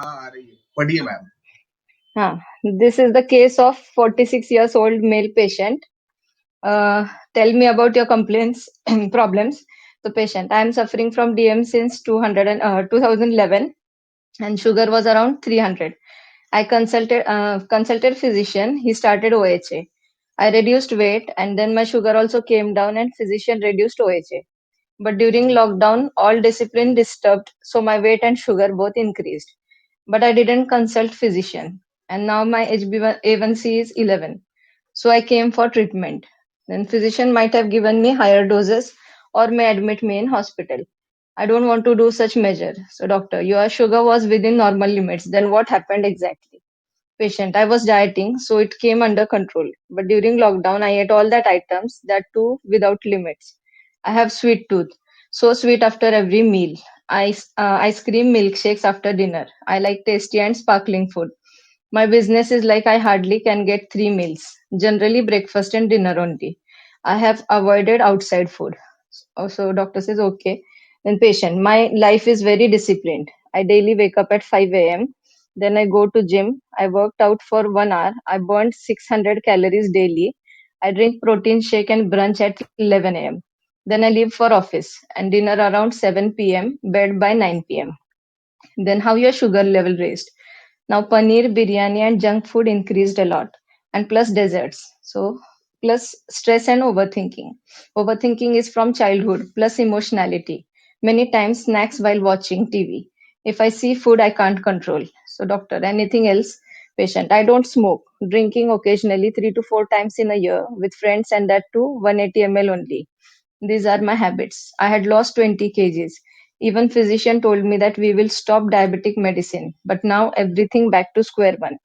हाँ आ रही है, पढ़िए ma'am. Huh. This is the case of 46 years old male patient. Uh, Tell me about your complaints and problems. The patient, I am suffering from DM since 2011 and sugar was around 300. I consulted physician. He started OHA. I reduced weight and then my sugar also came down and physician reduced OHA. But during lockdown, all discipline disturbed, so my weight and sugar both increased. But I didn't consult physician, and now my HbA1c is 11. So I came for treatment. Then physician might have given me higher doses or may admit me in hospital. I don't want to do such measure. So doctor, your sugar was within normal limits. Then what happened exactly? Patient, I was dieting, so it came under control. But during lockdown, I ate all that items, that too without limits. I have sweet tooth, so sweet after every meal. Ice cream milkshakes after dinner. I like tasty and sparkling food. My business is like I hardly can get 3 meals, generally breakfast and dinner only. I have avoided outside food. Also, doctor says okay. Then patient, my life is very disciplined. I daily wake up at 5 a.m. Then I go to gym. I worked out for 1 hour. I burned 600 calories daily. I drink protein shake and brunch at 11 a.m. Then I leave for office and dinner around 7 p.m. Bed by 9 p.m. Then how your sugar level raised. Now paneer, biryani and junk food increased a lot and plus desserts. So plus stress and overthinking. Overthinking is from childhood plus emotionality. Many times snacks while watching TV. If I see food I can't control. So doctor, anything else? Patient, I don't smoke. Drinking occasionally 3 to 4 times in a year with friends and that too 180 ml only. These are my habits. I had lost 20 kgs. Even physician told me that we will stop diabetic medicine. But now everything back to square one.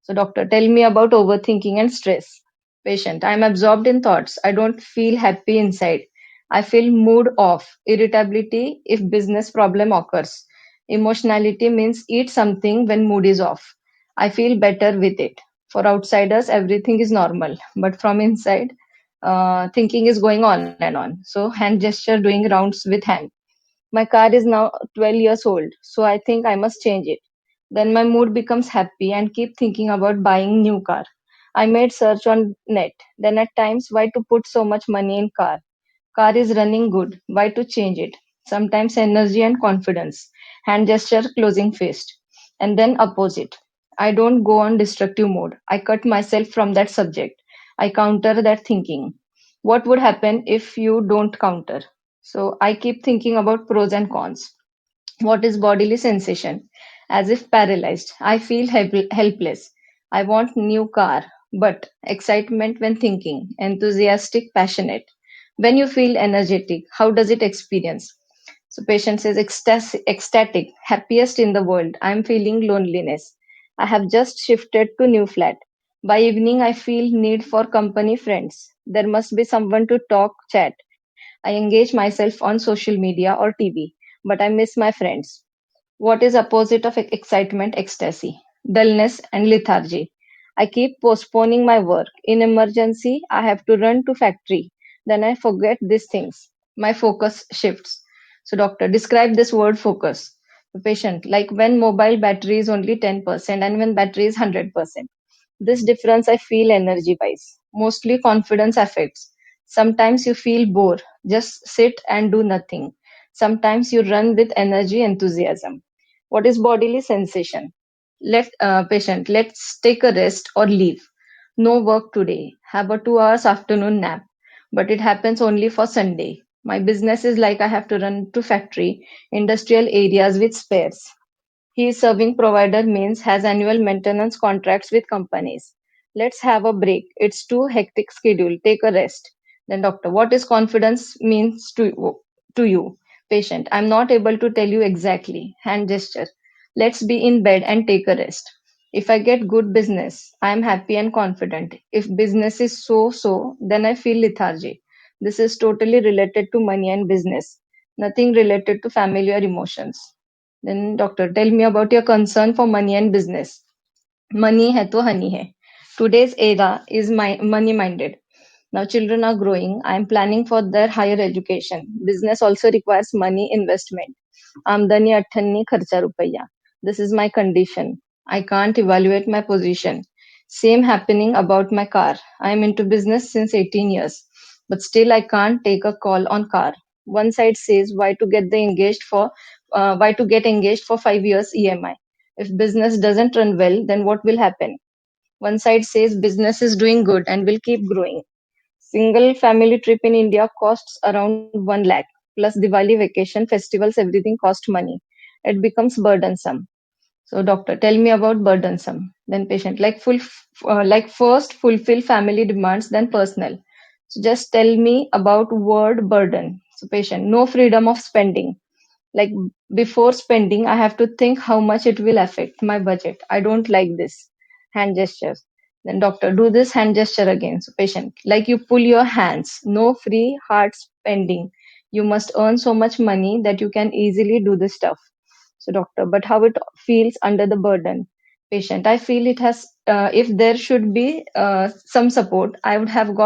So doctor, tell me about overthinking and stress. Patient, I am absorbed in thoughts. I don't feel happy inside. I feel mood off, irritability if business problem occurs. Emotionality means eat something when mood is off. I feel better with it. For outsiders, everything is normal, but from inside, thinking is going on and on. So hand gesture doing rounds with hand. My car is now 12 years old, so I think I must change it. Then my mood becomes happy and keep thinking about buying new car. I made search on net. Then at times why to put so much money in car? Car is running good. Why to change it? Sometimes energy and confidence. Hand gesture closing fist. And then opposite. I don't go on destructive mode. I cut myself from that subject. I counter that thinking. What would happen if you don't counter? So I keep thinking about pros and cons. What is bodily sensation? As if paralyzed. I feel helpless. I want new car, but excitement when thinking, enthusiastic, passionate. When you feel energetic, how does it experience? So patient says ecstatic, happiest in the world. I'm feeling loneliness. I have just shifted to new flat. By evening, I feel need for company friends. There must be someone to talk, chat. I engage myself on social media or TV, but I miss my friends. What is opposite of excitement? Ecstasy, dullness and lethargy. I keep postponing my work. In emergency, I have to run to factory. Then I forget these things. My focus shifts. So doctor, describe this word focus. The patient, like when mobile battery is only 10% and when battery is 100%. This difference I feel energy wise. Mostly confidence affects. Sometimes you feel bored, just sit and do nothing. Sometimes you run with energy, enthusiasm. What is bodily sensation? Let patient, let's take a rest or leave. No work today. Have a 2 hours afternoon nap. But it happens only for Sunday. My business is like I have to run to factory, industrial areas with spares. He is serving provider means has annual maintenance contracts with companies. Let's have a break. It's too hectic schedule. Take a rest. Then doctor, what is confidence means to you? Patient, I'm not able to tell you exactly. Hand gesture. Let's be in bed and take a rest. If I get good business, I am happy and confident. If business is so, then I feel lethargy. This is totally related to money and business, nothing related to family or emotions. Then, doctor, tell me about your concern for money and business. Money hai to honey hai. Today's era is money minded. Now children are growing. I am planning for their higher education. Business also requires money investment. आमदनी अठ्ठन्नी खर्चा रुपया. This is my condition. I can't evaluate my position. Same happening about my car. I am into business since 18 years, but still I can't take a call on car. One side says why to get engaged for 5 years EMI. If business doesn't run well, then what will happen? One side says business is doing good and will keep growing. Single family trip in India costs around 1 lakh plus Diwali vacation, festivals, everything cost money. It becomes burdensome. So doctor, tell me about burdensome. Then patient, like first fulfill family demands, then personal. So just tell me about word burden. So patient, no freedom of spending. Like before spending, I have to think how much it will affect my budget. I don't like this. Hand gestures. Then doctor, do this hand gesture again. So patient, like you pull your hands. No free hard spending. You must earn so much money that you can easily do this stuff. So doctor, but how it feels under the burden? Patient, I feel it has. If there should be some support, I have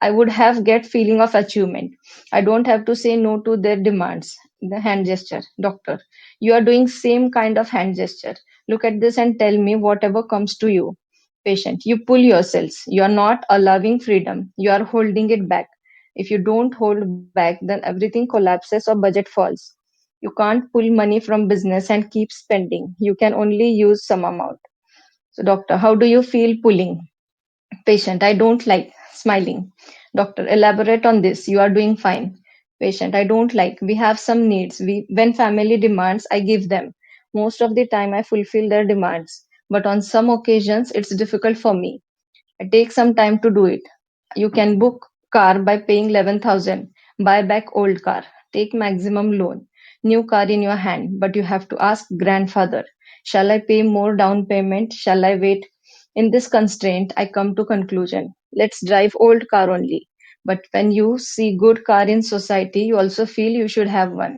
I would have get feeling of achievement. I don't have to say no to their demands. The hand gesture. Doctor, you are doing same kind of hand gesture. Look at this and tell me whatever comes to you. Patient, you pull yourselves. You are not allowing freedom. You are holding it back. If you don't hold back, then everything collapses or budget falls. You can't pull money from business and keep spending. You can only use some amount. So, doctor, how do you feel pulling? Patient, I don't like smiling. Doctor, elaborate on this. You are doing fine. Patient, I don't like. We have some needs. When family demands, I give them. Most of the time, I fulfill their demands. But on some occasions, it's difficult for me. I take some time to do it. You can book car by paying 11,000. Buy back old car. Take maximum loan. New car in your hand, but you have to ask grandfather, shall I pay more down payment? Shall I wait? In this constraint, I come to conclusion. Let's drive old car only. But when you see good car in society, you also feel you should have one.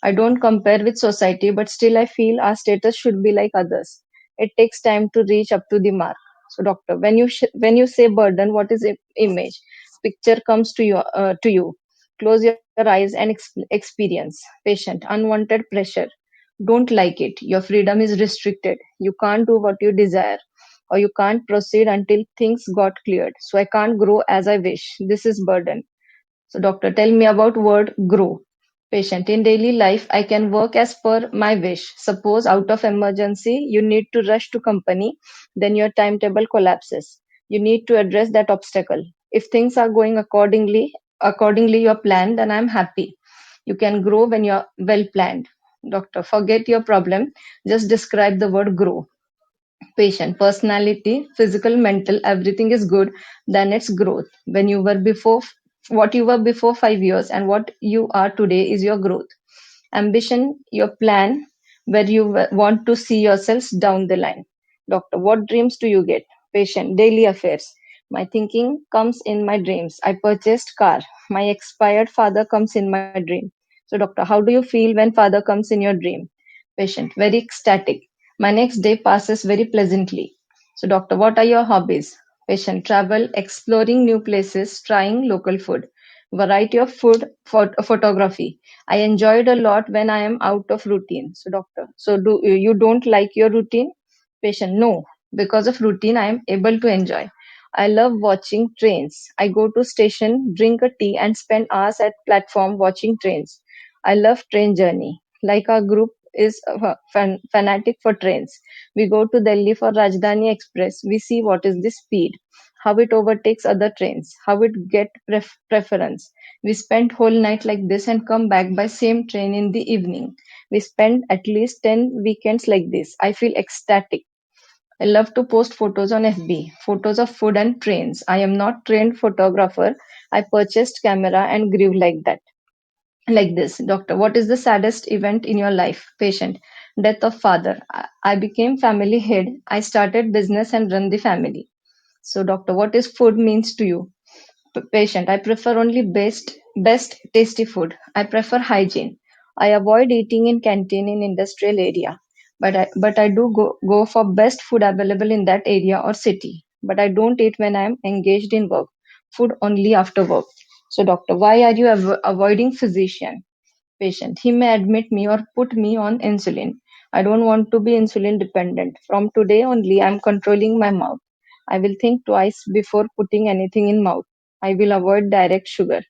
I don't compare with society, but still I feel our status should be like others. It takes time to reach up to the mark. So, doctor, when you say burden, what is image? Picture comes to you. Close your eyes and experience. Patient, unwanted pressure. Don't like it. Your freedom is restricted. You can't do what you desire, or you can't proceed until things got cleared. So I can't grow as I wish. This is burden. So, doctor, tell me about word grow. Patient, in daily life, I can work as per my wish. Suppose out of emergency, you need to rush to company, then your timetable collapses. You need to address that obstacle. If things are going accordingly your plan, then I'm happy. You can grow when you're well planned. Doctor, forget your problem. Just describe the word grow. Patient, personality, physical, mental, everything is good, then it's growth. When you were before, what you were before 5 years and what you are today is your growth. Ambition, your plan, where you want to see yourselves down the line. Doctor, what dreams do you get? Patient, daily affairs. My thinking comes in my dreams. I purchased car. My expired father comes in my dream. So, doctor, how do you feel when father comes in your dream? Patient, very ecstatic. My next day passes very pleasantly. So, doctor, what are your hobbies? Patient, travel, exploring new places, trying local food. Variety of food, photography. I enjoyed a lot when I am out of routine. So, doctor, so do you don't like your routine? Patient, no. Because of routine, I am able to enjoy. I love watching trains. I go to station, drink a tea, and spend hours at platform watching trains. I love train journey. Like our group is fanatic for trains. We go to Delhi for Rajdhani Express. We see what is the speed, how it overtakes other trains, how it get preference. We spend whole night like this and come back by same train in the evening. We spend at least 10 weekends like this. I feel ecstatic. I love to post photos on FB, photos of food and trains. I am not trained photographer. I purchased camera and grew like that. Like this, doctor, what is the saddest event in your life? Patient, death of father. I became family head. I started business and run the family. So, doctor, what is food means to you? Patient, I prefer only best tasty food. I prefer hygiene. I avoid eating in canteen in industrial area. But I do go for best food available in that area or city. But I don't eat when I am engaged in work. Food only after work. So, doctor, why are you avoiding physician? Patient, he may admit me or put me on insulin. I don't want to be insulin dependent. From today only, I'm controlling my mouth. I will think twice before putting anything in mouth. I will avoid direct sugar.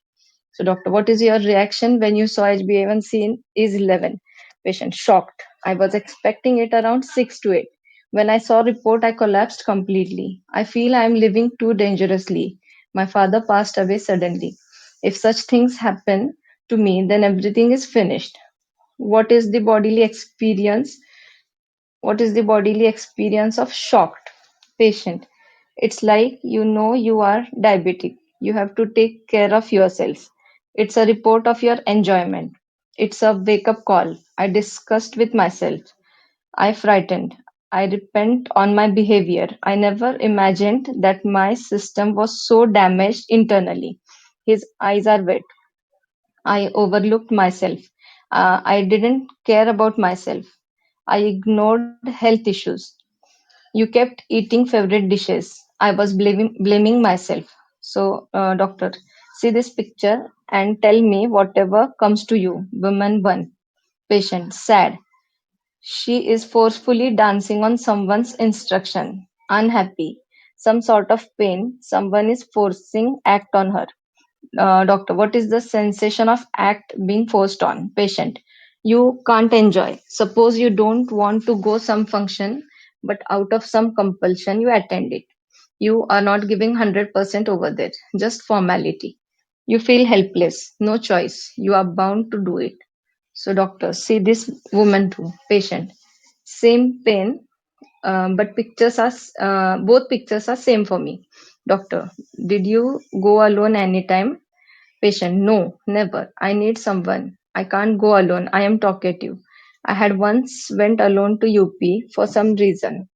So, doctor, what is your reaction when you saw HbA1c is 11? Patient shocked. I was expecting it around 6 to 8. When I saw report, I collapsed completely. I feel I am living too dangerously. My father passed away suddenly. If such things happen to me, then everything is finished. What is the bodily experience? What is the bodily experience of shocked patient? It's like you are diabetic. You have to take care of yourself. It's a report of your enjoyment. It's a wake up call. I discussed with myself. I frightened. I repent on my behavior. I never imagined that my system was so damaged internally. His eyes are wet. I overlooked myself. I didn't care about myself. I ignored health issues. You kept eating favorite dishes. I was blaming myself. So, doctor, see this picture and tell me whatever comes to you. Woman 1. Patient. Sad. She is forcefully dancing on someone's instruction. Unhappy. Some sort of pain. Someone is forcing act on her. Doctor, what is the sensation of act being forced on patient? You can't enjoy. Suppose you don't want to go some function, but out of some compulsion you attend it. You are not giving 100% over there, just formality. You feel helpless, no choice. You are bound to do it. So, doctor, see this woman too, patient. Same pain, but both pictures are same for me. Doctor, did you go alone anytime? Patient: No, never. I need someone. I can't go alone. I am talkative. I had once went alone to UP for some reason.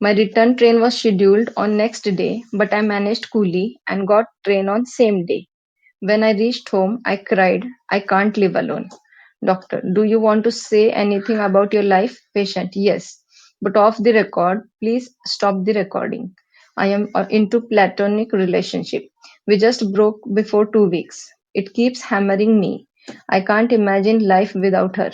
My return train was scheduled on next day, but I managed coolly and got train on same day. When I reached home, I cried. I can't live alone. Doctor: Do you want to say anything about your life? Patient: Yes. But off the record, please stop the recording. I am into platonic relationship. We just broke before 2 weeks. It keeps hammering me. I can't imagine life without her.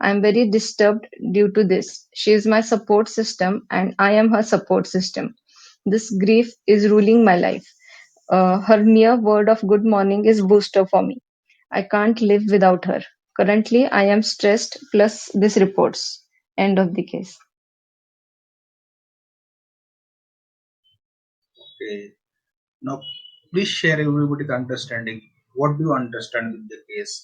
I am very disturbed due to this. She is my support system and I am her support system. This grief is ruling my life. Her mere word of good morning is booster for me. I can't live without her. Currently, I am stressed plus this reports. End of the case. Okay. Now, please share everybody's understanding. What do you understand with the case?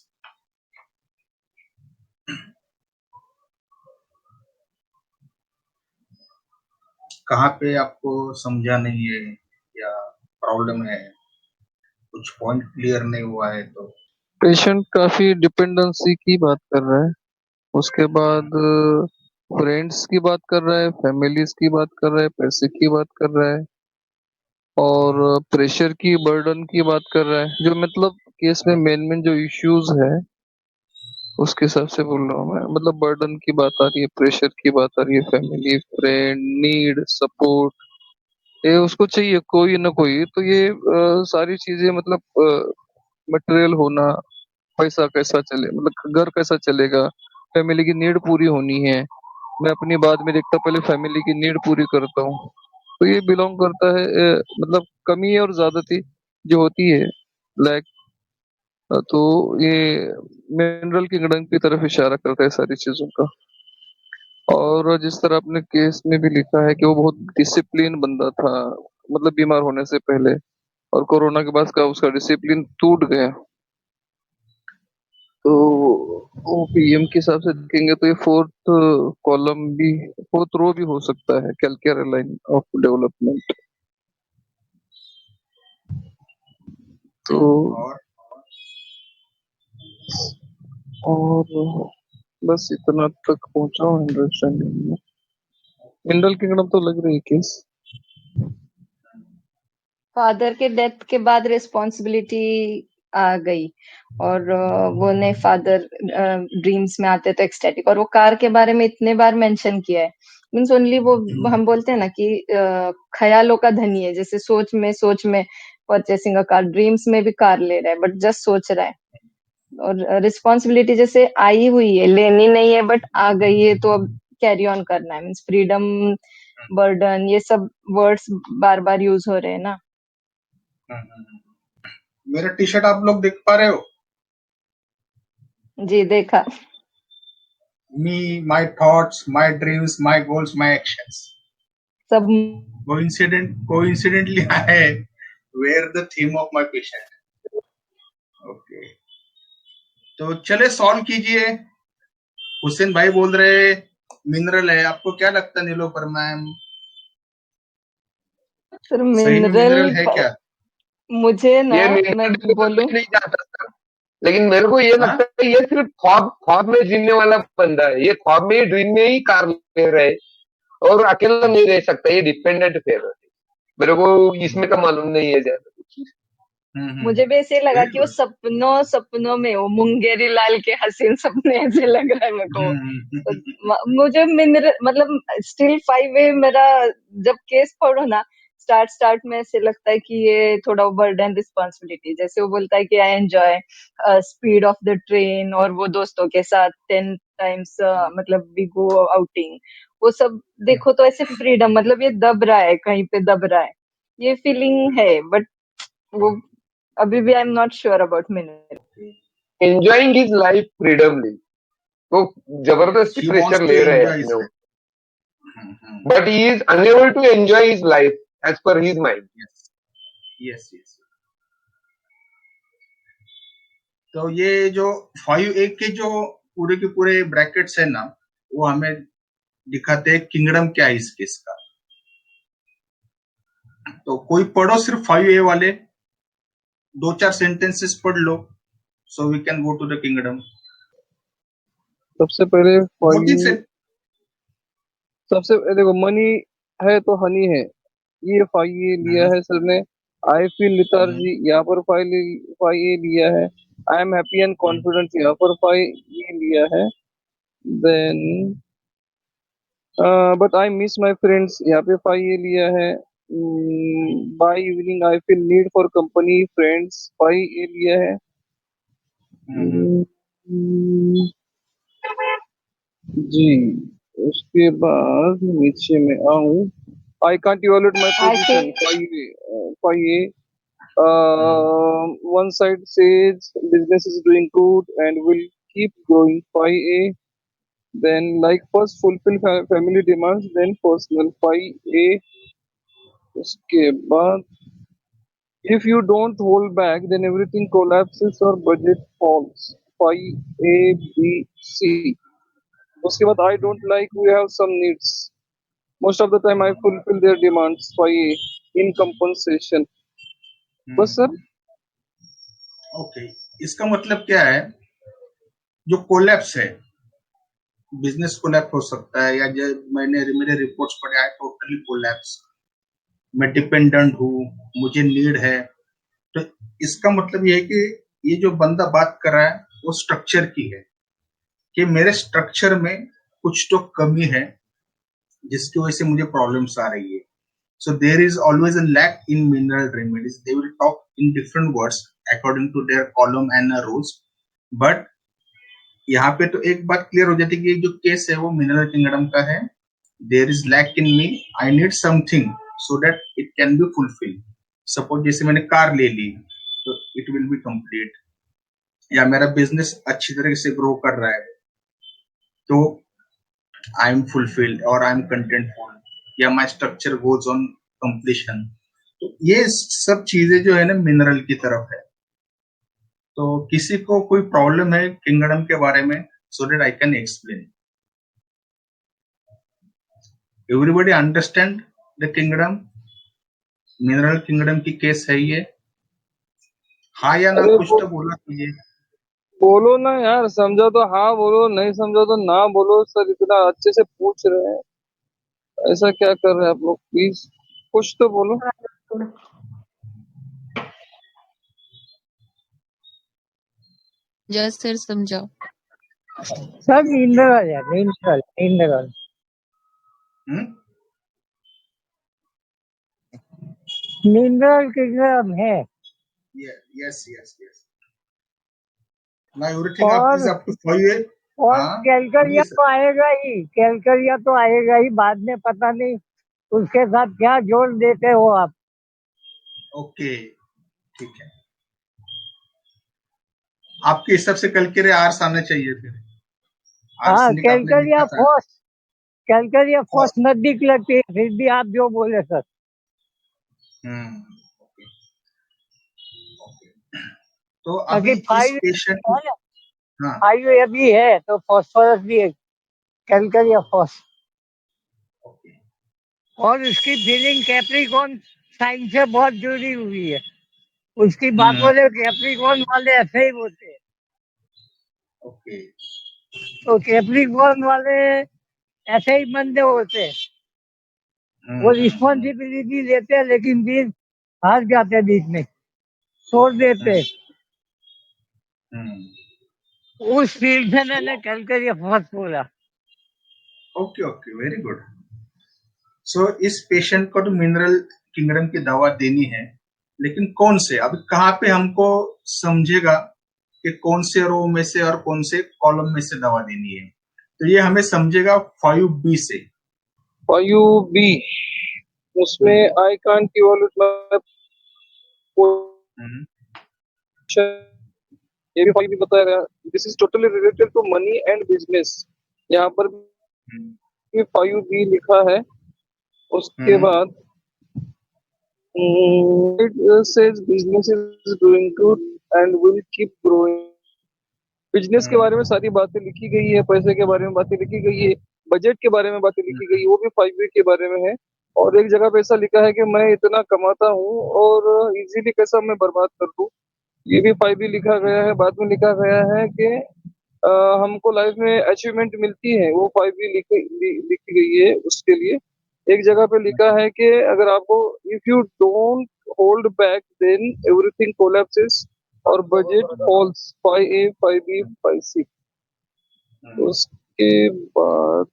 कहाँ पे आपको समझा नहीं है या problem है, कुछ point clear नहीं हुआ है तो? पेशेंट काफी डिपेंडेंसी की बात कर रहा है, उसके बाद फ्रेंड्स की बात कर रहा है, फैमिलीज की बात कर रहा है, पैसे की बात कर रहा है और प्रेशर की बर्डन की बात कर रहा है। जो मतलब केस में मेन मेन जो इश्यूज है उसके हिसाब से बोल रहा हूँ मैं। मतलब बर्डन की बात आ रही है, प्रेशर की बात आ रही है, फैमिली, फ्रेंड, नीड, सपोर्ट, ये उसको चाहिए कोई ना कोई। तो ये सारी चीजें मतलब मटेरियल होना, पैसा कैसा चले, मतलब घर कैसा चलेगा, फैमिली की नीड पूरी होनी है। मैं अपनी बात में देखता पहले फैमिली की नीड पूरी करता हूँ। तो ये बिलोंग करता है मतलब कमी और ज्यादती जो होती है, लाइक, तो ये मिनरल किंगडम की तरफ इशारा करता है सारी चीजों का। और जिस तरह आपने केस में भी लिखा है कि वो बहुत डिसिप्लिन बंदा था, मतलब बीमार होने से पहले, और कोरोना के बाद का उसका डिसिप्लिन टूट गया। तो वो पीएम के हिसाब से देखेंगे तो ये फोर्थ कॉलम भी, फोर्थ रो भी हो सकता है, कैलकेयर लाइन ऑफ डेवलपमेंट। तो और और बस इतना तक पहुंचा हूँ अंडरस्टैंडिंग में। मिनरल किंगडम तो लग रही है केस। फादर के डेथ के बाद रिस्पॉन्सिबिलिटी आ गई और वो ने फादर ड्रीम्स में आते तो एक्सटेटिक, और वो कार के बारे में इतने बार मेंशन किया है। मीन्स ओनली वो हम बोलते हैं ना कि ख्यालों का धनी है, जैसे सोच में परचेसिंग अ कार, ड्रीम्स में भी कार ले रहा है बट जस्ट सोच रहा है। और रिस्पॉन्सिबिलिटी जैसे आई हुई है, लेनी नहीं है बट आ गई है, तो अब कैरी ऑन करना है, मीन्स फ्रीडम, बर्डन, ये सब वर्ड्स बार बार यूज हो रहे हैं ना। मेरा टी शर्ट आप लोग देख पा रहे हो? जी देखा। Me, my thoughts, my dreams, my goals, my actions. सब Coincidentally, I wear the theme of my patient. Okay, तो चले सॉल्व कीजिए। हुसैन भाई बोल रहे मिनरल है, आपको क्या लगता है नीलोफर मैम? सर सही में मिनरल मिनरल है क्या? मुझे ना, ये मैं मिनरल तो बोलूं, मैं नहीं चाहता सर, लेकिन मेरे को ये हाँ? लगता है ये सिर्फ ख्वाब ख्वाब में जीने वाला बंदा है। ये ख्वाब में ही ड्रीम में ही कार ले रहा है और अकेला नहीं रह सकता। ये डिपेंडेंट फेयर है। मेरे को इसमें का मालूम नहीं है ज्यादा कुछ। मुझे भी ऐसे लगा वेरी कि वो गुड। सपनों में, वो मुंगेरी लाल के हसीन सपने ऐसे लग रहा है मेरे को। तो मुझे मिनरल मतलब स्टिल 5A मेरा जब केस पढ़ो ना, स्टार्ट में ऐसे लगता है कि ये थोड़ा बर्डन रिस्पॉन्सिबिलिटी, जैसे वो बोलता है कि I enjoy speed of the train, और वो दोस्तों के साथ 10 टाइम्स मतलब वी गो आउटिंग, वो सब देखो तो ऐसे फ्रीडम, मतलब ये दब रहा है, कहीं पे दब रहा है, ये फीलिंग है। बट वो अभी भी I am not sure about mineral. Enjoying his life freedomly, तो जबरदस्ती He wants प्रेशर to ले रहे हैं enjoy his अपने life. ऊपर, but he is unable to enjoy his life as per his mind. Yes, yes, yes. तो ये जो 5A के जो पूरे के पूरे ब्रैकेट्स है ना, वो हमें दिखाते हैं किंगडम क्या है इस केस का। तो कोई पढ़ो सिर्फ 5A वाले, 2-4 सेंटेंसेस पढ़ लो, so we can go to the kingdom. सबसे पहले 2-3 से सबसे देखो, मनी है तो हनी है, ये 5A लिया है सर ने। आई फील लिथार्जी, यहाँ पर 5A लिया है। I am happy and confident, यहाँ पर 5A लिया है। Then but I miss my friends, यहाँ पे 5A लिया है। By evening I feel need for company friends, 5A लिया है। हम्म, जी, उसके बाद नीचे में आऊं, I can't evaluate my I position, feel 5A। one side says business is doing good and will keep growing, 5A. Then like first fulfill family demands, then personal, 5A. उसके बाद if you don't hold back then everything collapses or budget falls, 5A, B, C. उसके बाद I don't like we have some needs, most of the time I fulfill their demands, 5A, in compensation. बस sir. Okay, इसका मतलब क्या है? जो collapse है, business collapse हो सकता है, या जो मैंने मेरे रिपोर्ट्स पढ़े आए टोटली कोलैप्स, मैं डिपेंडेंट हूँ, मुझे नीड है। तो इसका मतलब ये है कि ये जो बंदा बात कर रहा है वो स्ट्रक्चर की है, कि मेरे स्ट्रक्चर में कुछ तो कमी है जिसकी वजह से मुझे प्रॉब्लम्स आ रही है। So there is always a lack in mineral remedies. They will talk in different words according to their column and rows. But यहाँ पे तो एक बात क्लियर हो जाती है कि जो केस है वो मिनरल किंगडम का है। There is lack in me. I need something so that it can be fulfilled. Suppose जैसे मैंने कार ले ली तो it will be complete. या मेरा बिजनेस अच्छी तरह से ग्रो कर रहा है तो आई एम फुलफिल्ड और आई एम कंटेंटफुल, या माई स्ट्रक्चर गोज ऑन कंप्लीशन। तो ये सब चीजें जो है ना मिनरल की तरफ है। तो किसी को कोई प्रॉब्लम है किंगडम के बारे में, so that I can explain. Everybody understand the kingdom? Mineral kingdom की केस है ये? हाँ या ना, अरे कुछ तो बोला कीजिए। बोलो ना यार, समझो तो हाँ बोलो, नहीं समझो तो ना बोलो सर, इतना अच्छे से पूछ रहे हैं, ऐसा क्या कर रहे हैं आप लोग, प्लीज कुछ तो बोलो। जस्ट सर समझाओ। सब मिनरल है, मिनरल मिनरल मिनरल किंगडम है। Yes yes yes. Now everything और इज अप टू 5A. और हाँ कैलकरिया बोलिए सर। तो आएगा ही, कैलकरिया तो आएगा ही, बाद में पता नहीं उसके साथ क्या जोड़ देते हो आप। ओके ठीक है, आपके हिसाब से कल के लिए आर्स आना चाहिए फिर, हाँ, आर्सेनिक आपने कैलकरिया लिखा था। फोर्स, कैलकरिया और फोर्स नजदीक लगती है, फिर भी आप जो बोले सर। Okay okay. तो बाकी अभी इस फाइव पेशेंट, है ना, हाँ फाइव ए भी है तो फॉस्फोरस भी है, कैलकरिया फोर्स। ओके। और उसकी फीलिंग कैप्रिकॉन साइन से बहुत जुड़ी हुई है। उसकी हम्म बातों से कैप्रिकॉन वाले ऐसे ही बोलते हैं। ओके। तो कैप्रिकॉन वाले ऐसे ही बंदे होते हैं, वो हम्म रिस्पॉन्सिबिलिटी लेते हैं लेकिन फिर हार जाते हैं, बीच में छोड़ देते हम्म हैं। हम्म। उस फील्ड से मैंने कैलकरिया फोर्स बोला। Okay okay, very good. So इस पेशेंट को तो मिनरल किंगडम की दवा देनी है, लेकिन कौन से, अभी कहाँ पे हमको समझेगा कि कौन से रो में से और कौन से कॉलम में से दवा देनी है? तो ये हमें समझेगा 5B से। 5B उसमें hmm I can't evolute my hmm position, ये भी 5B बताया गया। This is totally related to money and business, यहाँ पर हम्म भी 5B लिखा है। उसके हम्म बाद it says business is doing good and will keep growing। Business के बारे में सारी बातें लिखी गई है, पैसे के बारे में बातें लिखी गई है, बजट के बारे में बातें लिखी गई है, वो भी 5 के बारे में है। और एक जगह पे ऐसा लिखा है कि मैं इतना कमाता हूँ और इजीली कैसा मैं बर्बाद कर दूं, ये भी 5 लिखा गया है। बाद में लिखा गया है कि हमको लाइफ में अचीवमेंट मिलती है, वो 5 लिखी गई है उसके लिए। एक जगह पे लिखा है कि अगर आपको if you don't hold back then everything collapses और budget falls 5A 5B 5C। उसके बाद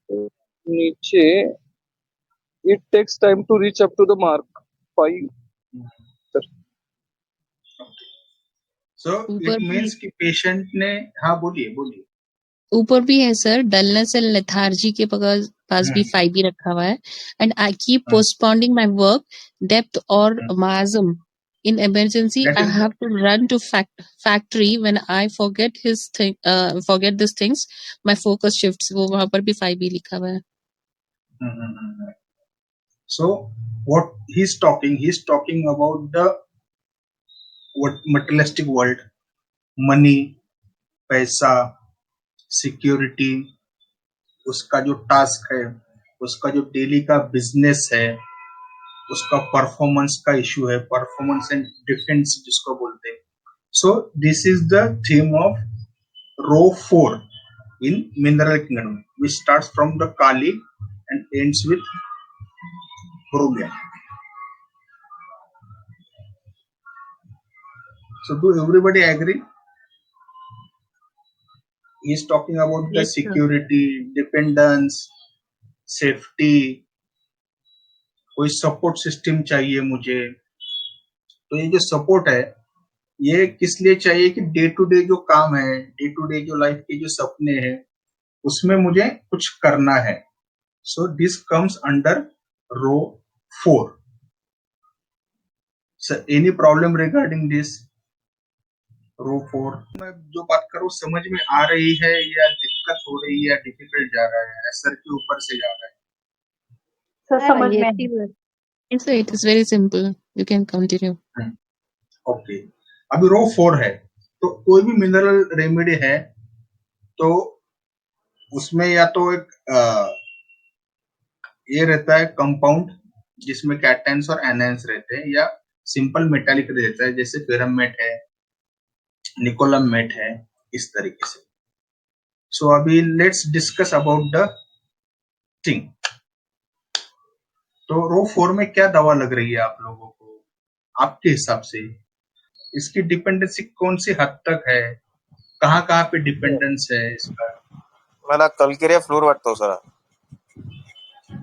नीचे it takes time to reach up to the mark 5। So ऊपर इट भी मीन्स कि पेशेंट ने, हाँ बोलिए बोलिए। ऊपर भी है सर, डलनेस एंड लेथार्जी के पास भी हम्म 5B रखा हुआ है। And I keep hmm postponing my work, depth और माजम। In emergency that I is, have to run to factory when I forget this things, my focus shifts. वो वहां पर भी 5B लिखा हुआ है। so what he's talking about the what materialistic world, money, पैसा, सिक्योरिटी, उसका जो टास्क है, उसका जो डेली का बिजनेस है, उसका परफॉर्मेंस का इशू है, परफॉर्मेंस एंड डिफेंस जिसको बोलते हैं। So this is the theme of row 4 in mineral kingdom, which starts from the Kali and ends with Bromia. So do everybody agree? He is talking about the Yes sir। security, dependence, safety, कोई support system चाहिए मुझे। तो ये जो support है, ये किस लिए चाहिए कि डे टू डे जो काम है, डे टू डे जो लाइफ के जो सपने हैं, उसमें मुझे कुछ करना है। So this comes under row 4। Any problem regarding this row 4? मैं जो बात करूं समझ में आ रही है या दिक्कत हो रही है या डिफिकल्ट जा रहा है, सर के ऊपर से जा रहा सर हाँ समझ ये में थी बात। Yes sir, it is very simple, you can continue। है? ओके, अभी रो 4 है, तो कोई भी मिनरल रेमेडी है तो उसमें या तो एक ये रहता है कंपाउंड जिसमें कैटायंस और एनायंस रहते हैं, या सिंपल मेटालिक रहता है, जैसे फेरमेट है, निकोलम है, इस तरीके से। सो अभी let's discuss about the thing. तो रो 4 में क्या दवा लग रही है आप लोगों को, आपके हिसाब से? इसकी डिपेंडेंसी कौन सी हद तक है, कहाँ कहाँ पे डिपेंडेंस है इसका? मला कलकिरिया फ्लोर वाटतो sir.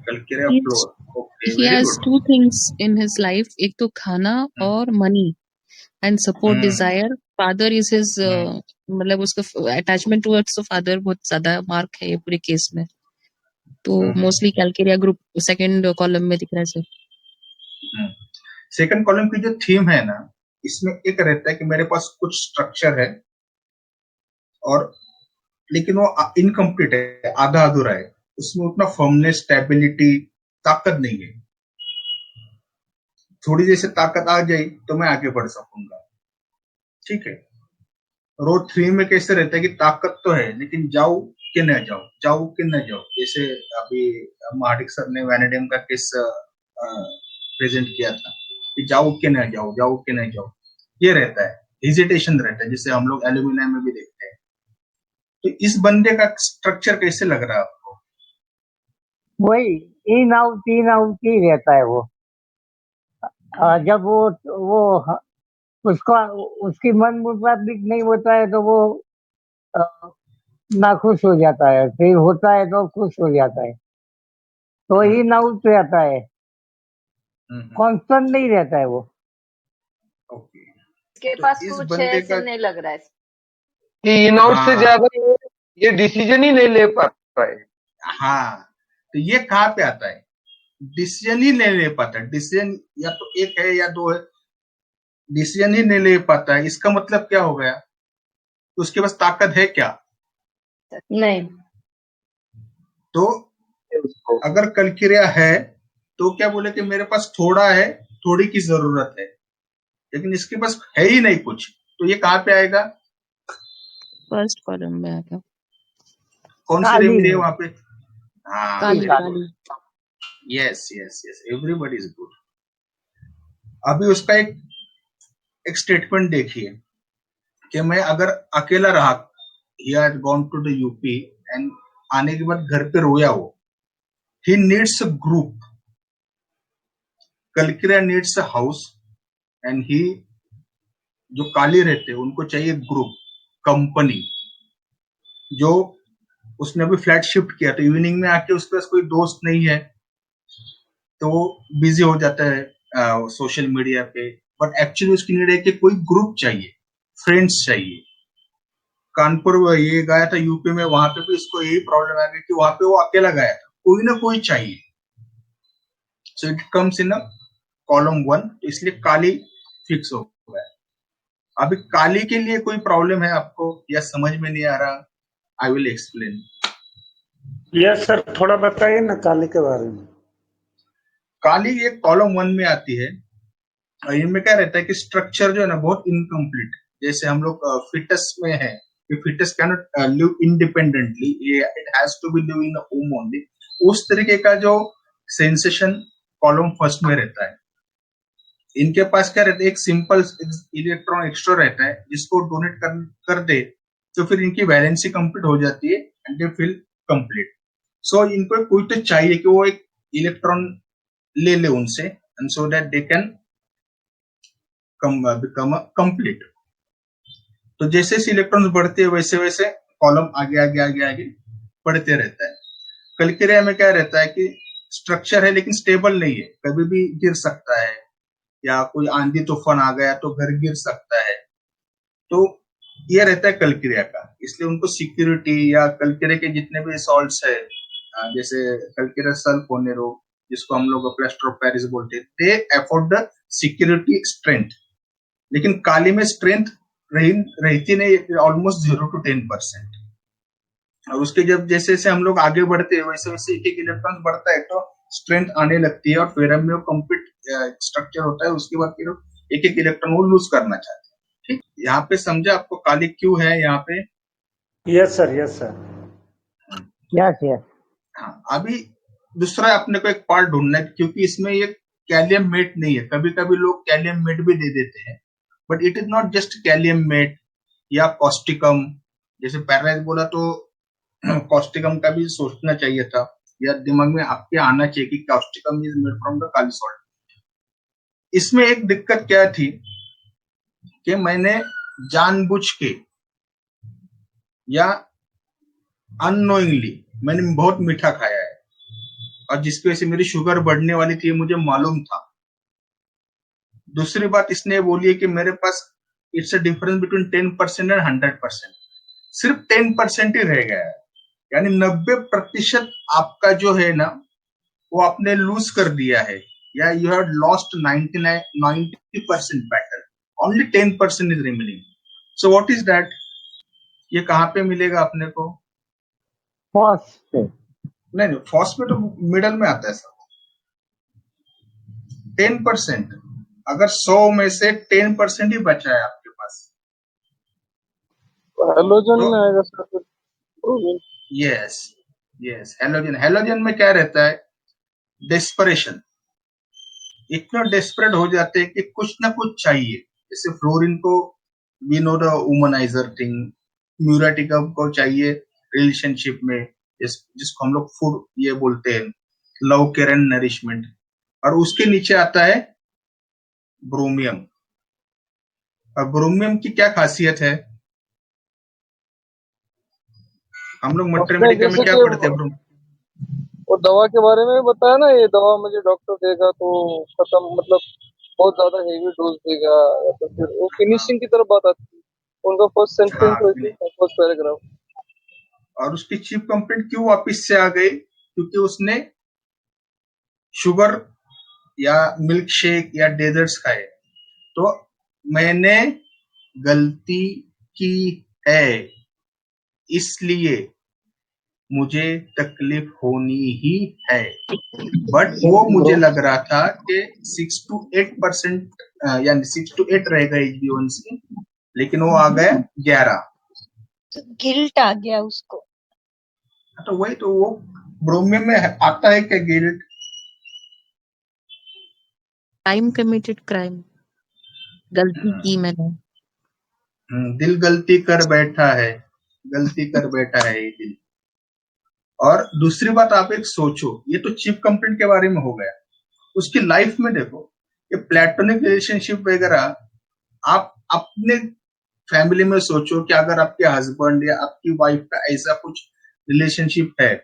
Calcarea He's, fluor, okay he very has good. two things in his life, एक तो खाना और money and support hmm desire। Father is his मतलब उसका अटैचमेंट टुवर्ड्स फादर बहुत ज्यादा मार्क है ये पूरे केस में, तो mostly Calcarea group second column में दिख रहा है सर। सेकंड कॉलम की जो थीम है ना, इसमें एक रहता है कि मेरे पास कुछ स्ट्रक्चर है और लेकिन वो इनकम्प्लीट है, आधा अधूरा है, उसमें उतना फर्मनेस, स्टेबिलिटी, ताकत नहीं है। थोड़ी जैसे ताकत आ जाए तो मैं आगे बढ़ सकूंगा, ठीक है। रो 3 में कैसे रहता है कि ताकत तो है लेकिन जाऊं कि न जाऊं, जाऊं कि न जाऊं। जैसे अभी महाडिक सर ने वैनेडियम का केस प्रेजेंट किया था कि जाऊं कि न जाऊं, जाऊं कि न जाऊं, ये रहता है, हेजिटेशन रहता है, जिसे हम लोग एल्यूमिनियम में भी देखते हैं। तो इस बंदे का स्ट्रक्चर कैसे लग रहा है आपको? वही इन आउट ही रहता है वो। जब वो उसका उसकी मन मुताबिक नहीं होता है तो वो अ, नाखुश हो जाता है, फिर होता है तो खुश हो जाता है। तो इन आउट रहता है, कांस्टेंट नहीं रहता है वो। ओके, इसके तो पास इस कुछ है बंदे ऐसे का नहीं लग रहा है। कि इन आउट से हाँ ज्यादा ये डिसीजन ही नहीं ले पा रहा है। हाँ, तो ये कहाँ पे आता है? डिसीजन ही नहीं ले पाता। डिसीजन या तो एक है या दो है, डिसीजन ही नहीं ले पाता है। इसका मतलब क्या हो गया? तो उसके पास ताकत है क्या? नहीं, तो उसको अगर कलकिरिया है तो क्या बोले कि मेरे पास थोड़ा है, थोड़ी की जरूरत है, लेकिन इसके पास है ही नहीं कुछ, तो ये कहाँ पे आएगा? फर्स्ट कॉलम में आ गया, कौन सी काली रेमेडी है में। वहां पे? हाँ, काली वेरी गुड, काली। Yes yes yes, everybody is good. अभी उसका एक स्टेटमेंट देखिए कि मैं अगर अकेला रहा, he had gone to the UP and आने के बाद घर पे रोया हो, he needs a group, calcarea needs a house, and he, जो काली रहते हैं उनको चाहिए ग्रुप, कंपनी। जो उसने अभी फ्लैट शिफ्ट किया तो इवनिंग में आके उसके पास कोई दोस्त नहीं है, तो वो बिजी हो जाता है सोशल मीडिया पे। बट एक्चुअली उसकी नीड है कि कोई ग्रुप चाहिए, फ्रेंड्स चाहिए। कानपुर में ये गया था यूपी में, वहां पे भी इसको यही प्रॉब्लम आ गई कि वहां पे वो अकेला गया था, कोई ना कोई चाहिए। So it comes in column 1, तो इसलिए काली फिक्स हो गया। अभी काली के लिए कोई प्रॉब्लम है आपको या समझ में नहीं आ रहा? I will explain. Yes sir, थोड़ा बताइए ना काली के बारे में। काली एक कॉलम 1 में आती है, और इनमें क्या रहता है कि स्ट्रक्चर जो है ना बहुत इनकम्प्लीट। जैसे हम लोग फिटस में है कि fits can not live independently, it has to be live in home only. उस तरीके का जो सेंसेशन कॉलम फर्स्ट में रहता है। इनके पास क्या रहता है, एक सिंपल इलेक्ट्रॉन एक्स्ट्रा रहता है, जिसको डोनेट कर दे तो फिर इनकी वैलेंसी कंप्लीट हो जाती है एंड दे फील कंप्लीट। सो इनको कोई तो चाहिए कि वो एक इलेक्ट्रॉन ले ले उनसे, and so that they can become complete. तो जैसे जैसे इलेक्ट्रॉन्स बढ़ते हैं वैसे वैसे कॉलम आगे आगे आगे आगे बढ़ते रहता है। कलकिरिया में क्या रहता है कि स्ट्रक्चर है लेकिन स्टेबल नहीं है, कभी भी गिर सकता है, या कोई आंधी तूफान आ गया तो घर गिर सकता है। तो ये रहता है कलकिरिया का, इसलिए उनको सिक्योरिटी या कलकिरिया के जितने भी सॉल्ट्स है, जैसे कलकिरिया सल्फोनेरो, जिसको हम लोग प्लास्टर ऑफ पेरिस बोलते हैं, दे अफोर्ड द सिक्योरिटी स्ट्रेंथ। लेकिन काली में स्ट्रेंथ रहती नहीं, ऑलमोस्ट 0 to 10%। और उसके जब जैसे जैसे हम लोग आगे बढ़ते हैं वैसे वैसे एक एक इलेक्ट्रॉन बढ़ता है तो स्ट्रेंथ आने लगती है, और फेरम में वो कंप्लीट स्ट्रक्चर होता है। उसके बाद फिर एक एक इलेक्ट्रॉन वो लूज करना चाहते हैं। ठीक, यहाँ पे समझे आपको काली क्यों है यहाँ पे? Yes sir, yes sir. Yes yes. हाँ, अभी दूसरा अपने को एक पार्ट ढूंढना है, क्योंकि इसमें ये कैलियम मेट नहीं है। कभी कभी लोग कैलियम मेट भी दे देते हैं, but it is not just kalium met या कॉस्टिकम। जैसे पैरालाइज बोला तो कॉस्टिकम का भी सोचना चाहिए था, या दिमाग में आपके आना चाहिए कि Causticum is made from the Kali salt. इसमें एक दिक्कत क्या थी कि मैंने जानबूझ के या अननोइंगली मैंने बहुत मीठा खाया है, और जिसकी वजह से मेरी शुगर बढ़ने वाली थी, मुझे मालूम था। दूसरी बात इसने बोली है कि मेरे पास it's a difference between 10% and 100%। सिर्फ 10% ही रह गया है, यानी 90% आपका जो है ना वो आपने लूज कर दिया है, या you have lost 90% battle, only 10% is remaining. So what is that? ये कहाँ पे मिलेगा अपने को? फर्स्ट पे नहीं, फर्स्ट में तो मिडल में आता है सर। 10%, अगर 100 में से 10% ही बचा है आपके पास, हेलोजन तो में आएगा सर फिर ब्रोमीन। यस यस, हेलोजन में क्या रहता है? डेस्परेशन। इतना डेस्परेट हो जाते हैं कि कुछ ना कुछ चाहिए। जैसे फ्लोरीन को we know the womanizer thing, muriatica को चाहिए रिलेशनशिप में, जिसको हम लोग फूड ये बोलते हैं, लव केयर एंड नरिशमेंट। और उसके नीचे आता है ब्रोमियम। और ब्रोमियम की क्या खासियत है? हम लोग उसने मैथमेटिका में जैसे क्या कि पढ़ते हैं? वो दवा के बारे में बताया ना, ये दवा मुझे डॉक्टर देगा तो खत्म, मतलब बहुत ज्यादा हेवी डोज देगा, या तो फिर वो फिनिशिंग की तरफ बात आती है। उनका फर्स्ट सेंटेंस हाँ, वैसे ही, फर्स्ट पैराग्राफ। और उसकी चीफ कंप्लेंट क्यों वापस से आ गई? क्योंकि उसने शुगर या मिल्क शेक या डेजर्ट्स खाए। तो मैंने गलती की है, इसलिए मुझे तकलीफ होनी ही है। बट वो मुझे लग रहा था कि 6 to 8%, यानी 6 to 8 रहेगा HbA1c, लेकिन वो आ गया 11। गिल्ट आ गया उसको। तो वही तो, वो ब्रोमियम में आता है क्या गिल्ट? टाइम कमिटेड क्राइम, गलती की मैंने। दिल गलती कर बैठा है, गलती कर बैठा है ये दिल। और दूसरी बात, आप एक सोचो, ये तो चीफ कंप्लेंट के बारे में हो गया। उसकी लाइफ में देखो, ये प्लेटोनिक रिलेशनशिप वगैरह, आप अपने फैमिली में सोचो कि अगर आपके हस्बैंड या आपकी वाइफ का ऐसा कुछ रिलेशनशिप है,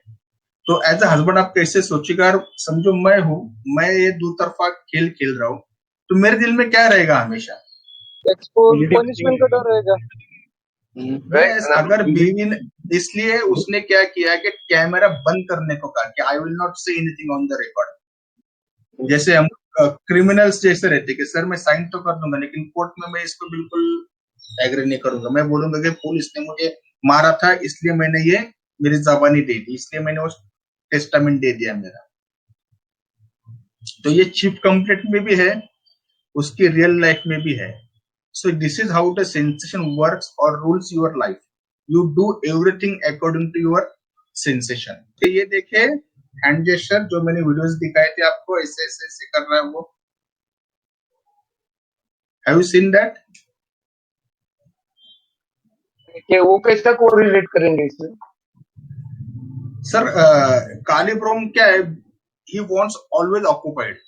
तो एज अ हस्बैंड आप कैसे सोचेगा? यार समझो मैं हूं, मैं ये दो तरफा खेल खेल रहा हूं, तो मेरे दिल में क्या रहेगा हमेशा? एक्सपोज पनिशमेंट का डर रहेगा। right? यस, अगर बीवी ने, इसलिए उसने क्या किया कि कैमरा बंद करने को कहा कि I will not say anything on the record. जैसे हम क्रिमिनल्स जैसे रहते कि सर मैं साइन तो कर दूंगा, लेकिन कोर्ट में मैं इसको बिल्कुल एग्री नहीं करूंगा। मैं बोलूंगा कि पुलिस ने मुझे मारा था, इसलिए मैंने ये मेरी जबानी दे दी, इसलिए मैंने उस टेस्टामेंट दे दिया मेरा। तो ये चीफ कंप्लेंट में भी है, उसकी रियल लाइफ में भी है। So this is how the sensation works और rules your life. You do everything according to your sensation. ये देखे हैंड जेस्चर जो मैंने वीडियोस दिखाए थे आपको, ऐसे ऐसे ऐसे कर रहा है वो। Have you seen that? कि वो कैसा कोरिलेट करेंगे इसमें? सर कालीब्रोम क्या है? He wants always occupied.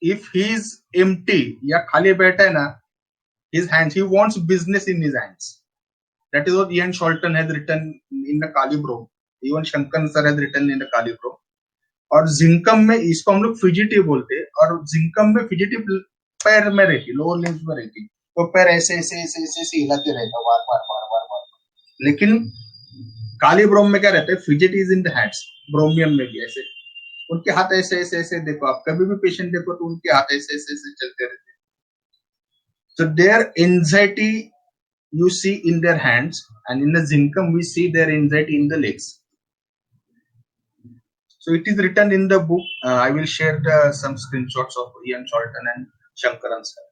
If he is empty या खाली बैठा है ना, his hands, he wants business in his hands. That is what Ian Sholton has written in the Kalibro. Even Shankan sir has written in the Kalibro. और जिंकम में इसको हम लोग फिजिटिव बोलते हैं, और जिंकम में फिजिटिव पैर में रहती, लोअर लिम्स में रहती, तो पैर ऐसे ऐसे ऐसे ऐसे ऐसे हिलाते रहेगा बार बार बार बार बार। लेकिन काली ब्रोम में क्या रहता है? Fidget is in the hands. ब्रोमियम में भी ऐसे, उनके हाथ ऐसे ऐसे ऐसे देखो, आप कभी भी पेशेंट देखो तो उनके हाथ ऐसे ऐसे ऐसे चलते रहते हैं। So their anxiety you see in their hands, and in the zincum we see their anxiety in the legs. So it is written in the book. I will share some screenshots of Ian Sholton and Shankaran sir.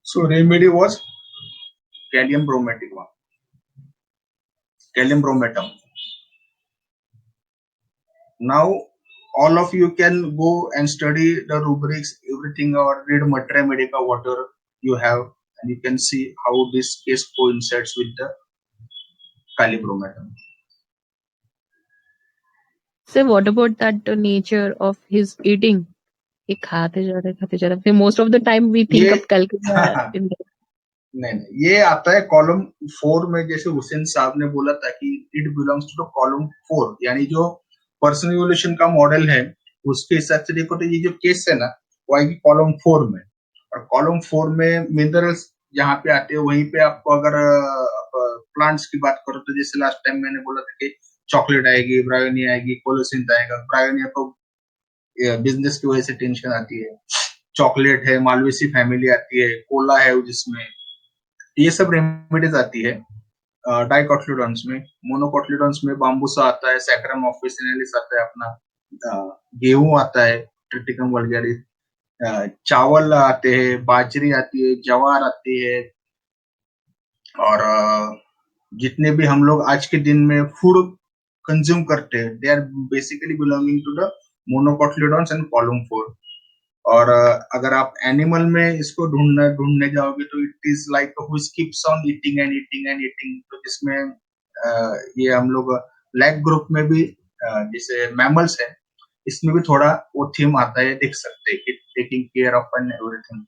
So remedy was calcium bromaticum, calcium bromatum. Now all of you can go and study the rubrics, everything, or read Matra Medica, whatever you have, and you can see how this case coincides with the calibromatum. So what about that nature of his eating? ये खाते जा रहे। Most of the time we think ये of calculator in the नहीं, ये आता है column 4 में। जैसे हुसैन साहब ने बोला था कि it belongs to the column 4, यानी जो पर्सन इवोल्यूशन का मॉडल है उसके हिसाब से देखो तो ये जो केस है ना, वो आएगी कॉलम 4 में। और कॉलम 4 में मिनरल्स जहाँ पे आते हो वहीं पे आपको अगर प्लांट्स की बात करो तो जैसे लास्ट टाइम मैंने बोला था कि चॉकलेट आएगी, ब्रायोनी आएगी, कोलोसिंथ आएगा। ब्रायोनी आपको बिजनेस की वजह से टेंशन आती है, चॉकलेट है, मालवेसी फैमिली आती है, कोला है जिसमें ये सब रेमेडीज आती है। डाइकोटिलेडोन्स में, मोनोकोटिलेडोन्स में बाम्बूसा आता है, सैकरम ऑफिसिनालिस आता है अपना, गेहूं आता है, ट्रिटिकम वल्गैरिस, चावल आते हैं, बाजरी आती है, ज्वार आती है, और जितने भी हम लोग आज के दिन में फूड कंज्यूम करते हैं they are basically belonging to the monocotyledons and column 4। और अगर आप एनिमल में इसको ढूंढने जाओगे तो it is like who keeps on eating and eating and eating. तो जिसमें ये हम लोग लैग ग्रुप में भी जैसे मैमल्स है, इसमें भी थोड़ा वो थीम आता है, देख सकते हैं कि taking care of an everything.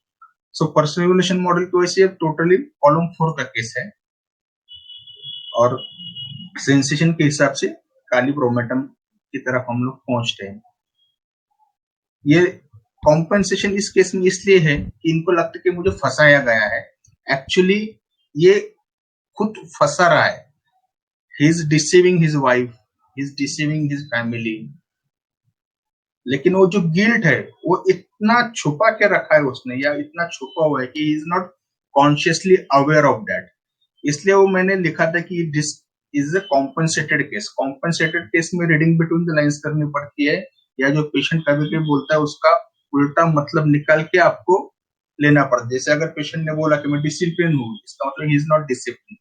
So personal evolution model की वजह से टोटली कॉलम 4 का केस है। और सेंसेशन के हिसाब से काली ब्रोमेटम की तरफ हम लोग पहुंचते हैं। ये कॉम्पेंसेशन इस केस में इसलिए है कि इनको लगता है कि मुझे फंसाया गया है। एक्चुअली ये खुद फंसा रहा है। He is deceiving his wife, he is deceiving his family. लेकिन वो जो गिल्ट है वो इतना छुपा के रखा है उसने, या इतना छुपा हुआ है कि he is not consciously aware of that. इसलिए वो मैंने लिखा था कि this is a compensated case. Compensated case में रीडिंग बिटवीन द लाइंस करनी पड़ती है, या जो पेशेंट कभी कभी बोलता है उसका उल्टा मतलब निकाल के आपको लेना पड़ता है। जैसे अगर पेशेंट ने बोला कि मैं डिसिप्लिन हूँ, इसका मतलब he is not discipline.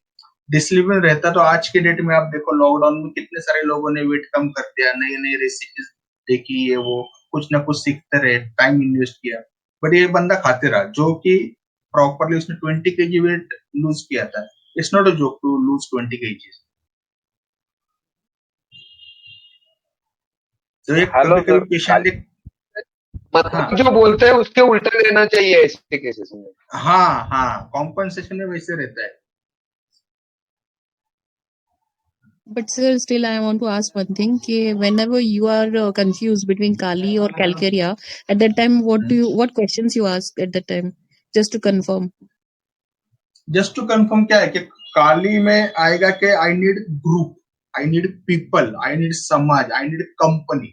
Discipline रहता तो आज के डेट में आप देखो लॉकडाउन में कितने सारे लोगों ने वेट कम कर दिया, नई नई रेसिपीज देखी, ये वो कुछ ना कुछ सीखते रहे, टाइम इन्वेस्ट किया। बट ये बंदा खाते रहा, जो कि प्रॉपरली उसने 20 kg वेट लूज किया था। It's not a joke to lose 20 kg। तो एक हेलो कभी कभी सर, पेशेंट एक, हाँ मतलब जो बोलते हैं उसके उल्टा लेना चाहिए ऐसे केसेस में। हाँ कॉम्पनसेशन में वैसे रहता है। But sir, still I want to ask one thing. कि whenever you are confused between Kali or Calcarea, at that time, what questions you ask at that time, just to confirm? Just to confirm क्या है कि काली में आएगा कि I need group, I need people, I need समाज, I need company.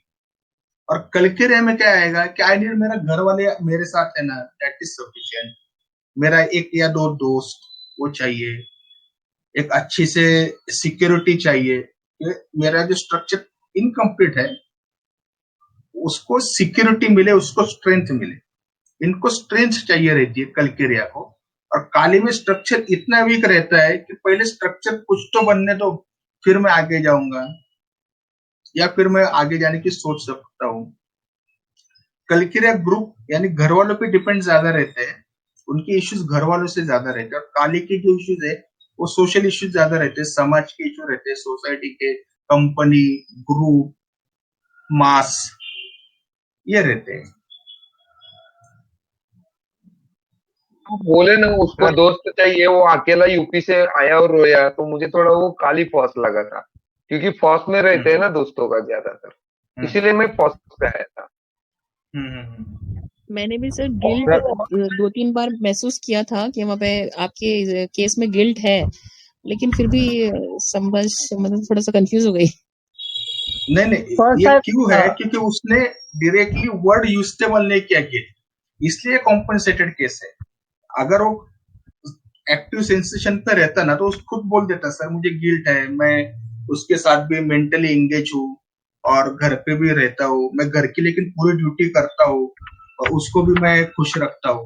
और कलकरिया में क्या आएगा कि आई नीड मेरा घर वाले मेरे साथ है ना, दैट इज सफिशिएंट। मेरा एक या दो दोस्त वो चाहिए, एक अच्छी से सिक्योरिटी चाहिए कि मेरा जो स्ट्रक्चर इनकम्प्लीट है उसको सिक्योरिटी मिले, उसको स्ट्रेंथ मिले। इनको स्ट्रेंथ चाहिए रहती है कलकेरिया को। और काली में स्ट्रक्चर इतना वीक रहता है कि पहले स्ट्रक्चर कुछ तो बनने दो, फिर मैं आगे जाऊंगा, या फिर मैं आगे जाने की सोच सकता हूँ। कलकेरिया ग्रुप यानी घर वालों पे डिपेंड ज्यादा रहते हैं, उनके इश्यूज घर वालों से ज्यादा रहते हैं। और काली के जो इश्यूज है वो सोशल इश्यूज ज्यादा रहते हैं, समाज के इश्यू रहते हैं, सोसाइटी के, कंपनी, ग्रुप, मास, ये रहते हैं। बोले ना उसको दोस्त चाहिए, वो अकेला यूपी से आया और रोया, तो मुझे थोड़ा वो काली फौस लगा था, क्योंकि फौस में रहते हैं ना दोस्तों का ज्यादातर, इसीलिए मैं फौस पे आया था। मैंने भी सर गिल्ट 2-3 बार महसूस किया था कि वहाँ पे आपके केस में गिल्ट है, लेकिन फिर भी मतलब थोड़ा सा कंफ्यूज हो गई। नहीं और ये सर क्यों है, क्योंकि उसने डायरेक्टली वर्ड यूजेबल नहीं किया कि, इसलिए कॉम्पनसेटेड केस है। अगर वो एक्टिव सेंसेशन पे रहता ना तो उसको खुद बोल देता सर मुझे गिल्ट है, मैं उसके साथ भी मेंटली एंगेज हूँ और घर पे भी रहता हूँ, मैं घर की लेकिन पूरी ड्यूटी करता हूँ और उसको भी मैं खुश रखता हूँ।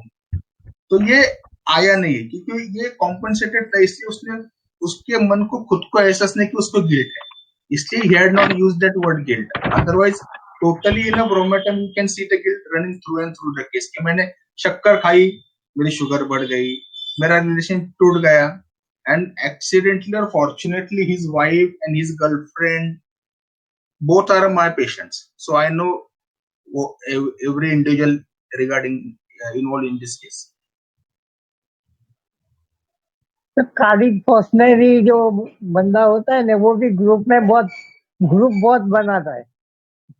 तो ये आया नहीं क्योंकि ये कॉम्पनसेटेड था, इसलिए उसने उसके मन को खुद को एहसास नहीं कि उसको गिल्ट है, इसलिए he had not used that word guilt. Otherwise totally in a bromatum you can see the guilt running through and through the case कि मैंने शक्कर खाई, मेरी शुगर बढ़ गई, मेरा रिलेशन टूट गया। एंड एक्सीडेंटली और fortunately his wife and his girlfriend both are my patients, so I know every individual regarding involved in this case. तो काली पर्सनली जो बंदा होता है ना वो भी ग्रुप बहुत बनाता है।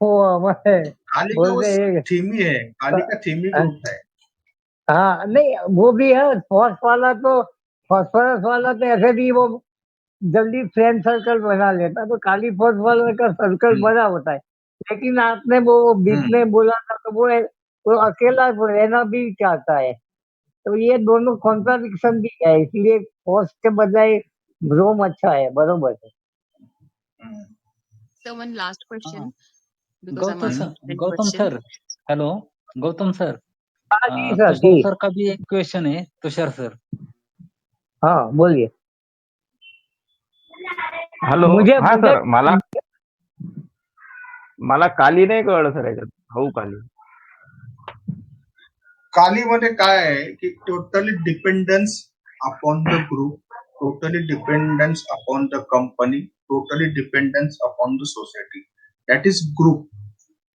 वो हमारे काली का वो बोलते हैं थीम ही है, काली का थीम ही ग्रुप है। हाँ नहीं वो भी है फॉस्फोरस वाला तो ऐसे भी वो जल्दी फ्रेंड सर्कल बना लेता है, तो काली फॉस्फोरस का सर्कल हम्म, बना होता है। लेकिन आपने वो बीच हम्म, में बोला था तो वो अकेला रहना भी चाहता है, तो ये दोनों कॉन्ट्राडिक्शन भी है, इसलिए फॉस के बजाय ब्रोम अच्छा है, बरोबर है। हम्म, So one last हाँ, question because I'm Gautam hmm, sir, asking 10 Gautam questions. Sir, hello, Gautam sir, हाँ जी सर तुषार जी। सर का भी एक क्वेश्चन है, तुषार सर। हाँ बोलिए। हॅलो मुझे हा मुझे सर मला मला काली नाही कळलं सर याच्यात भाऊ काली कालीमध्ये काय आहे की totally dependence upon the group, totally dependence upon the company, totally dependence upon the society. That is group.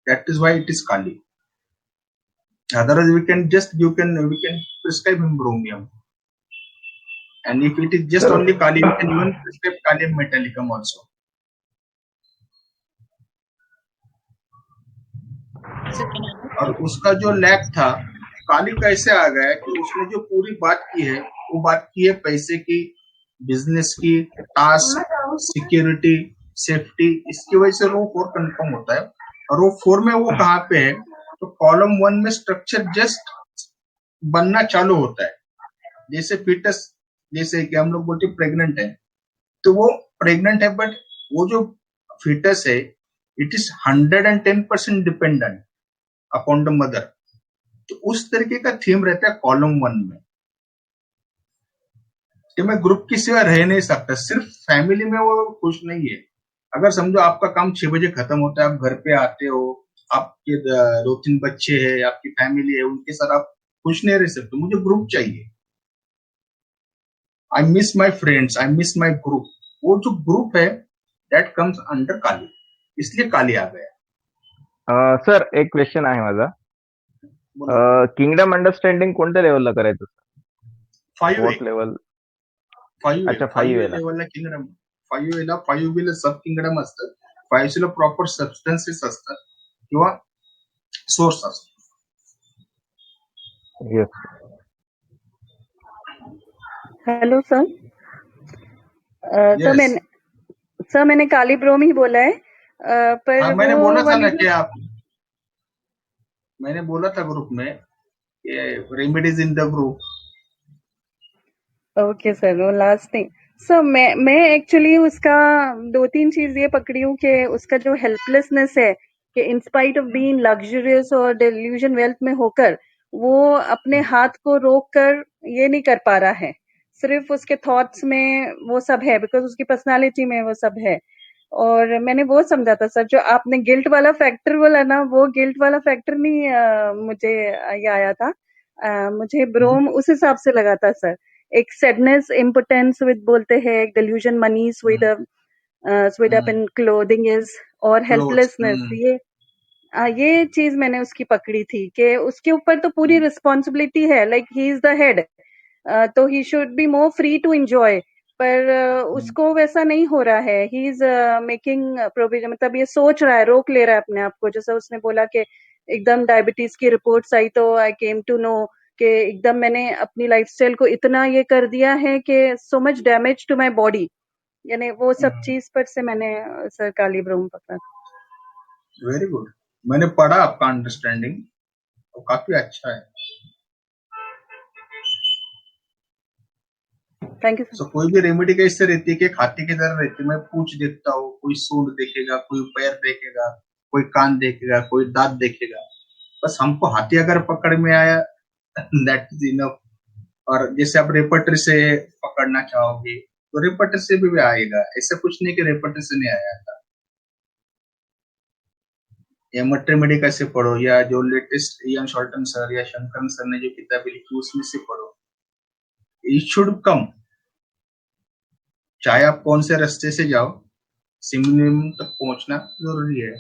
That is why it is Kali. Otherwise, we can prescribe him bromium. And if it is just sir only Kali, we can even prescribe Kalium metallicum also. So can I और उसका जो lab था, काली कैसे आ गया कि उसने जो पूरी बात की है, वो बात की है पैसे की, बिजनेस की, टास्क, सिक्योरिटी, सेफ्टी, इसकी वजह से रो 4 कंफर्म होता है। और रो 4 में वो कहाँ पे है, तो कॉलम 1 में स्ट्रक्चर जस्ट बनना चालू होता है। जैसे फीटस, जैसे कि हम लोग बोलते प्रेग्नेंट है, तो वो प्रेग्नेंट है, बट वो जो फीटस है, it is 110% dependent upon the mother. तो उस तरीके का थीम रहता है कॉलम 1 में कि मैं ग्रुप की सिवा रह नहीं सकता। सिर्फ फैमिली में वो खुश नहीं है। अगर समझो आपका काम 6 बजे खत्म होता है, आप घर पे आते हो, आपके 2-3 बच्चे हैं, आपकी फैमिली है, उनके साथ आप खुश नहीं रह सकते। मुझे ग्रुप चाहिए। आई miss my friends, I miss my group. वो जो ग्रुप है दैट कम्स अंडर काली, इसलिए काली आ गया। सर एक क्वेश्चन आहे माझा बोलो। किंगडम अंडरस्टँडिंग कोणत्या लेवलला करायचं 5 व्हॉट लेवल 5 अच्छा 5 5 ला लेवलला किंगडम, 5 बी ला सब किंगडम असतं, 5 ला प्रॉपर सबस्टन्सेस असतात किंवा सोर्स असतो। Yes hello sir. Yes, sir मैंने काली ब्रोम ही बोला है, हाँ पर वो मैंने बोला था वाली ना जो कि आप, मैंने बोला था ग्रुप में remedies in the group. Okay sir, वो लास्ट नहीं। सर मैं एक्चुअली उसका 2-3 चीज ये पकड़ी हूँ कि उसका जो हेल्पलेसनेस है कि in spite of being luxurious और डेल्यूजन वेल्थ में होकर वो अपने हाथ को रोक कर ये नहीं कर पा रहा है। सिर्फ उसके थॉट्स में वो सब है, बिकॉज उसकी पर्सनालिटी में वो सब है। और मैंने वो समझा था सर, जो आपने गिल्ट वाला फैक्टर बोला ना, वो गिल्ट वाला फैक्टर नहीं मुझे ये आया था। मुझे ब्रोम उस हिसाब से लगा था सर। एक सैडनेस इम्पोर्टेंस विद बोलते हैं, एक delusion money sewed up in clothing is, और क्लोथ। हेल्पलेसनेस, ये चीज मैंने उसकी पकड़ी थी कि उसके ऊपर तो पूरी रिस्पॉन्सिबिलिटी है, like he is the head, तो he should be more free to enjoy. पर उसको वैसा नहीं हो रहा है। ही इज मेकिंग प्रोविजन, मतलब ये सोच रहा है, रोक ले रहा है अपने आप को। जैसा उसने बोला कि एकदम डायबिटीज की रिपोर्ट्स आई तो आई केम टू नो कि एकदम मैंने अपनी लाइफस्टाइल को इतना ये कर दिया है कि so much damage to my body, यानी वो सब चीज पर से मैंने सर काली ब्रोम पकड़ा। वेरी गुड, मैंने पढ़ा आपका अंडरस्टैंडिंग, वो काफी अच्छा है। Thank you sir. सो कोई भी रेमेडी कैसे रहती है कि खाते की तरह रहती है। मैं पूछ देखता हूँ, कोई सूंड देखेगा, कोई पैर देखेगा, कोई कान देखेगा, कोई दांत देखेगा, बस हमको हाथी अगर पकड़ में आया दैट इज इनफ। और जैसे आप रेपटर से पकड़ना चाहोगे तो रेपटर से भी आएगा, ऐसा कुछ नहीं कि रेपटर से नहीं आया था। या मटर मेडिका से पढ़ो, या जो लेटेस्ट इयान शॉल्टन सर या शंकरन सर ने जो किताबें लिखी उसमें से पढ़ो। इट शुड कम, चाहे आप कौन से रास्ते से जाओ, सिमिलियम तक पहुंचना जरूरी है।